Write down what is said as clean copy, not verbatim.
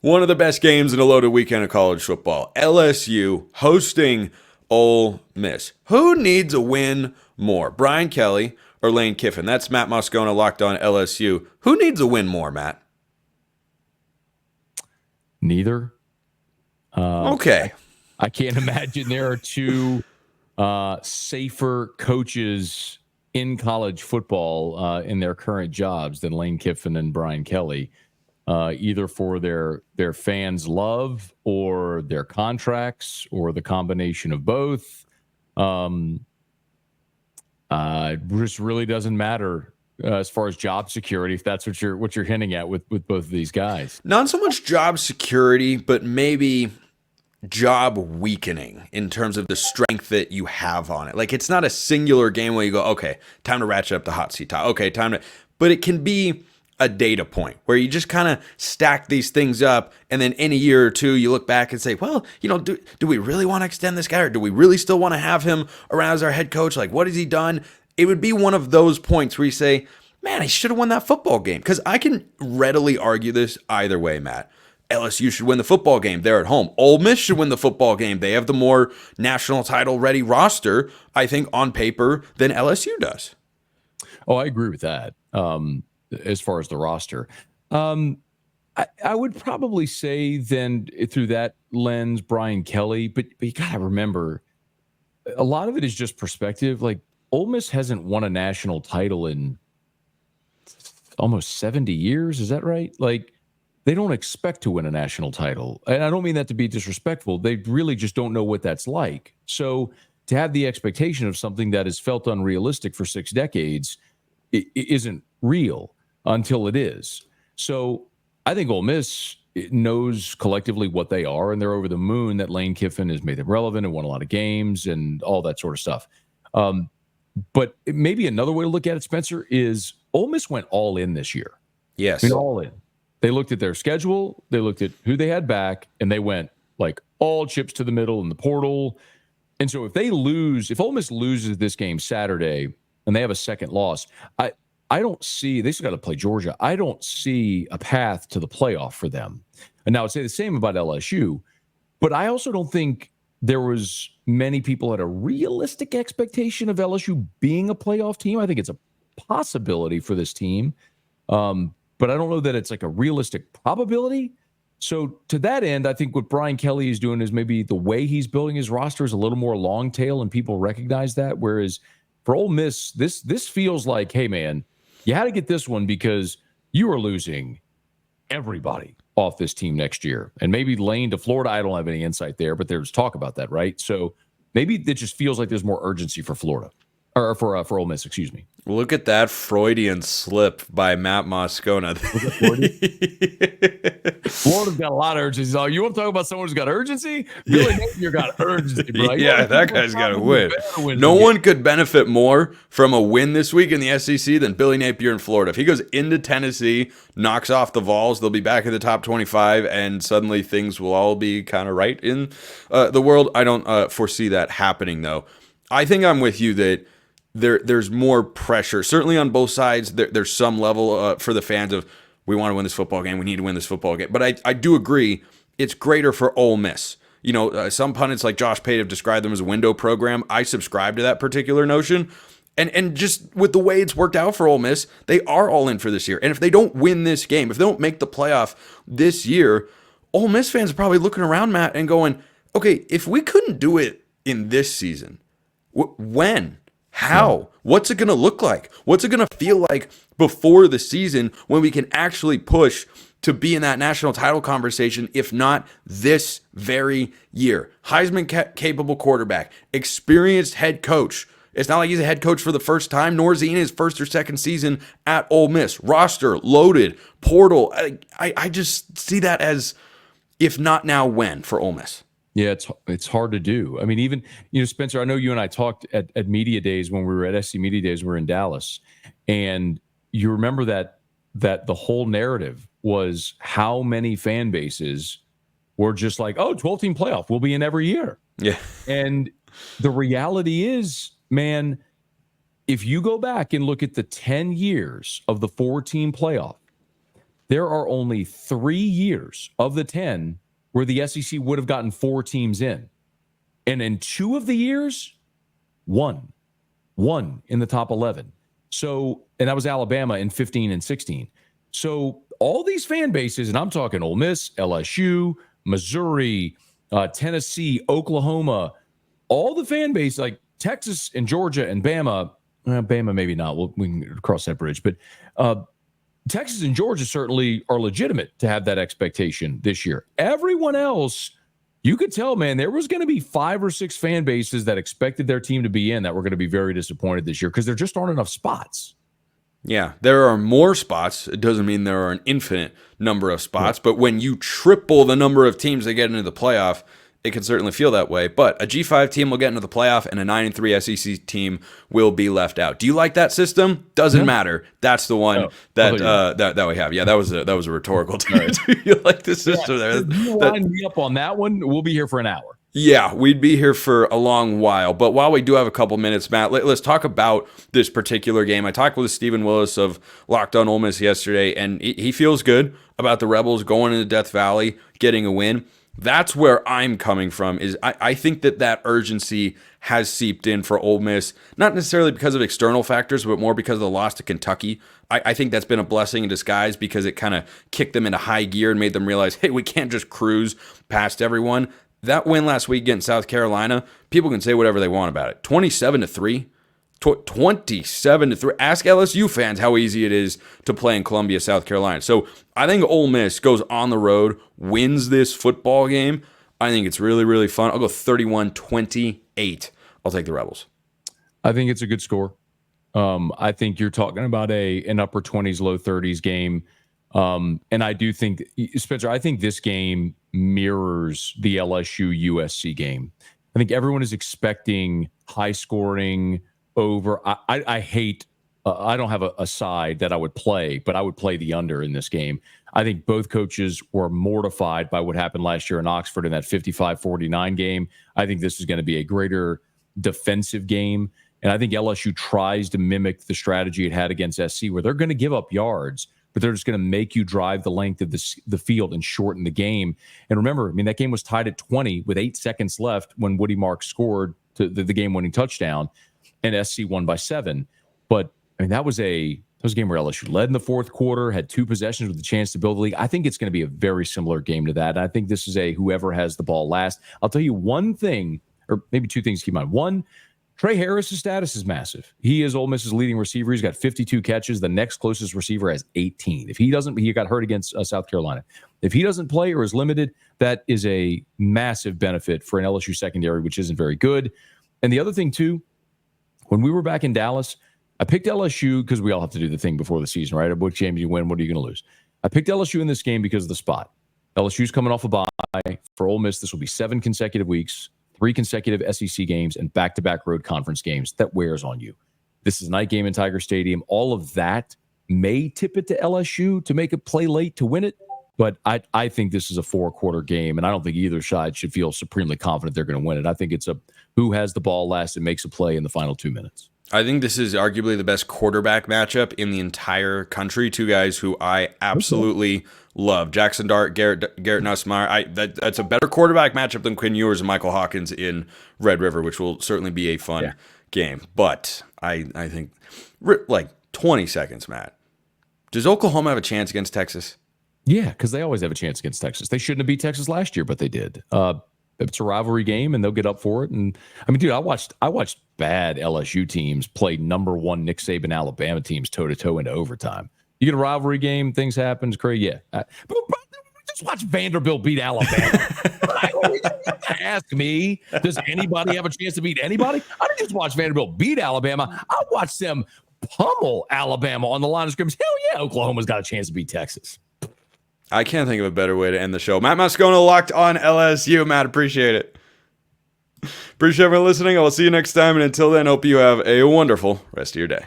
One of the best games in a loaded weekend of college football. LSU hosting Ole Miss. Who needs a win more, Brian Kelly or Lane Kiffin? That's Matt Moscona locked on LSU. Who needs a win more, Matt? Neither. Okay. I can't imagine there are two safer coaches in college football in their current jobs than Lane Kiffin and Brian Kelly, either for their fans' love or their contracts or the combination of both. Just really doesn't matter as far as job security, if that's what you're hinting at with both of these guys. Not so much job security, but maybe job weakening in terms of the strength that you have on it. Like, it's not a singular game where you go, okay, time to ratchet up the hot seat top. Okay, time to, but it can be a data point where you just kind of stack these things up, and then in a year or two you look back and say, well, do we really want to extend this guy, or do we really still want to have him around as our head coach? Like, what has he done? It would be one of those points where you say, man, he should have won that football game. Because I can readily argue this either way, Matt. LSU should win the football game. They're at home. Ole Miss should win the football game. They have the more national title ready roster, I think, on paper than LSU does. Oh, I agree with that. As far as the roster, I would probably say then through that lens, Brian Kelly. But you gotta remember, a lot of it is just perspective. Like, Ole Miss hasn't won a national title in almost 70 years. Is that right? Like, they don't expect to win a national title. And I don't mean that to be disrespectful. They really just don't know what that's like. So to have the expectation of something that has felt unrealistic for 6 decades it isn't real until it is. So I think Ole Miss knows collectively what they are, and they're over the moon that Lane Kiffin has made them relevant and won a lot of games and all that sort of stuff. But maybe another way to look at it, Spencer, is Ole Miss went all in this year. Yes. I mean, all in. They looked at their schedule, they looked at who they had back, and they went like all chips to the middle in the portal. And so if Ole Miss loses this game Saturday and they have a second loss, I don't see, they still got to play Georgia. I don't see a path to the playoff for them. And now I'd say the same about LSU, but I also don't think there was many people had a realistic expectation of LSU being a playoff team. I think it's a possibility for this team. But I don't know that it's like a realistic probability. So to that end, I think what Brian Kelly is doing is maybe the way he's building his roster is a little more long tail, and people recognize that. Whereas for Ole Miss, this feels like, hey, man, you had to get this one because you are losing everybody off this team next year. And maybe Lane to Florida, I don't have any insight there, but there's talk about that, right? So maybe it just feels like there's more urgency for Florida. Or for Ole Miss, excuse me. Look at that Freudian slip by Matt Moscona. Florida's got a lot of urgency. So you want to talk about someone who's got urgency? Billy Napier got urgency, bro. Yeah, that guy's got to win. No one could benefit more from a win this week in the SEC than Billy Napier in Florida. If he goes into Tennessee, knocks off the Vols, they'll be back in the top 25, and suddenly things will all be kind of right in the world. I don't foresee that happening, though. I think I'm with you that there's more pressure, certainly on both sides. There's some level for the fans of, we want to win this football game, we need to win this football game. But I do agree, it's greater for Ole Miss. Some pundits like Josh Pate have described them as a window program. I subscribe to that particular notion. And just with the way it's worked out for Ole Miss, they are all in for this year. And if they don't win this game, if they don't make the playoff this year, Ole Miss fans are probably looking around, Matt, and going, okay, if we couldn't do it in this season, when? How? What's it going to look like? What's it going to feel like before the season when we can actually push to be in that national title conversation, if not this very year? Heisman capable quarterback, experienced head coach. It's not like he's a head coach for the first time, nor is he in his first or second season at Ole Miss. Roster loaded, portal. I just see that as, if not now, when for Ole Miss. Yeah, it's hard to do. I mean, even, Spencer, I know you and I talked at media days when we were at SC Media Days, we were in Dallas, and you remember that the whole narrative was how many fan bases were just like, oh, 12-team playoff, we'll be in every year. Yeah. And the reality is, man, if you go back and look at the 10 years of the 4-team playoff, there are only 3 years of the 10 where the SEC would have gotten 4 teams in. And in 2 of the years, one in the top 11. So, and that was Alabama in 15 and 16. So all these fan bases, and I'm talking Ole Miss, LSU, Missouri, Tennessee, Oklahoma, all the fan base, like Texas and Georgia and Bama, Bama maybe not, we can cross that bridge, but Texas and Georgia certainly are legitimate to have that expectation this year. Everyone else, you could tell, man, there was going to be 5 or 6 fan bases that expected their team to be in that were going to be very disappointed this year because there just aren't enough spots. Yeah, there are more spots. It doesn't mean there are an infinite number of spots, but when you triple the number of teams that get into the playoff, it can certainly feel that way. But a G5 team will get into the playoff, and a 9-3 SEC team will be left out. Do you like that system? Doesn't matter. That's the one that we have. Yeah, that was a rhetorical. Do you like the system there? You line me up on that one. We'll be here for an hour. Yeah, we'd be here for a long while. But while we do have a couple minutes, Matt, let's talk about this particular game. I talked with Stephen Willis of Locked On Ole Miss yesterday, and he feels good about the Rebels going into Death Valley, getting a win. That's where I'm coming from. Is I think that urgency has seeped in for Ole Miss, not necessarily because of external factors, but more because of the loss to Kentucky. I think that's been a blessing in disguise because it kind of kicked them into high gear and made them realize, hey, we can't just cruise past everyone. That win last week against South Carolina, people can say whatever they want about it. 27-3. 27-3. Ask LSU fans how easy it is to play in Columbia, South Carolina. So I think Ole Miss goes on the road, wins this football game. I think it's really, really fun. I'll go 31-28. I'll take the Rebels. I think it's a good score. I think you're talking about an upper 20s, low 30s game. And I do think, Spencer, I think this game mirrors the LSU USC game. I think everyone is expecting high scoring over. I hate, I don't have a side that I would play, but I would play the under in this game. I think both coaches were mortified by what happened last year in Oxford in that 55-49 game. I think this is going to be a greater defensive game. And I think LSU tries to mimic the strategy it had against SC, where they're going to give up yards, but they're just going to make you drive the length of the field and shorten the game. And remember, I mean, that game was tied at 20 with 8 seconds left when Woody Marks scored the game-winning touchdown, and SC won by 7. But I mean, that was a game where LSU led in the fourth quarter, had 2 possessions with a chance to build the league. I think it's going to be a very similar game to that. And I think this is whoever has the ball last. I'll tell you one thing, or maybe 2 things to keep in mind. One, Trey Harris's status is massive. He is Ole Miss's leading receiver. He's got 52 catches. The next closest receiver has 18. If he doesn't, he got hurt against South Carolina. If he doesn't play or is limited, that is a massive benefit for an LSU secondary, which isn't very good. And the other thing, too, when we were back in Dallas, I picked LSU because we all have to do the thing before the season, right? What game do you win? What are you going to lose? I picked LSU in this game because of the spot. LSU's coming off a bye. For Ole Miss, this will be 7 consecutive weeks, 3 consecutive SEC games, and back-to-back road conference games. That wears on you. This is a night game in Tiger Stadium. All of that may tip it to LSU to make it play late to win it, but I think this is a 4-quarter game, and I don't think either side should feel supremely confident they're going to win it. I think it's a who has the ball last and makes a play in the final 2 minutes. I think this is arguably the best quarterback matchup in the entire country. 2 guys who I absolutely love. Jackson Dart, Garrett Nussmeier. That's a better quarterback matchup than Quinn Ewers and Michael Hawkins in Red River, which will certainly be a fun game. But I think, like, 20 seconds, Matt. Does Oklahoma have a chance against Texas? Yeah, because they always have a chance against Texas. They shouldn't have beat Texas last year, but they did. It's a rivalry game, and they'll get up for it. And I mean, dude, I watched bad LSU teams play number 1 Nick Saban Alabama teams toe-to-toe into overtime. You get a rivalry game, things happen. It's crazy. Yeah. But just watch Vanderbilt beat Alabama. Ask me, does anybody have a chance to beat anybody? I didn't just watch Vanderbilt beat Alabama. I watched them pummel Alabama on the line of scrimmage. Hell yeah, Oklahoma's got a chance to beat Texas. I can't think of a better way to end the show. Matt Moscona, Locked On LSU. Matt, appreciate it. Appreciate everyone listening. I will see you next time. And until then, hope you have a wonderful rest of your day.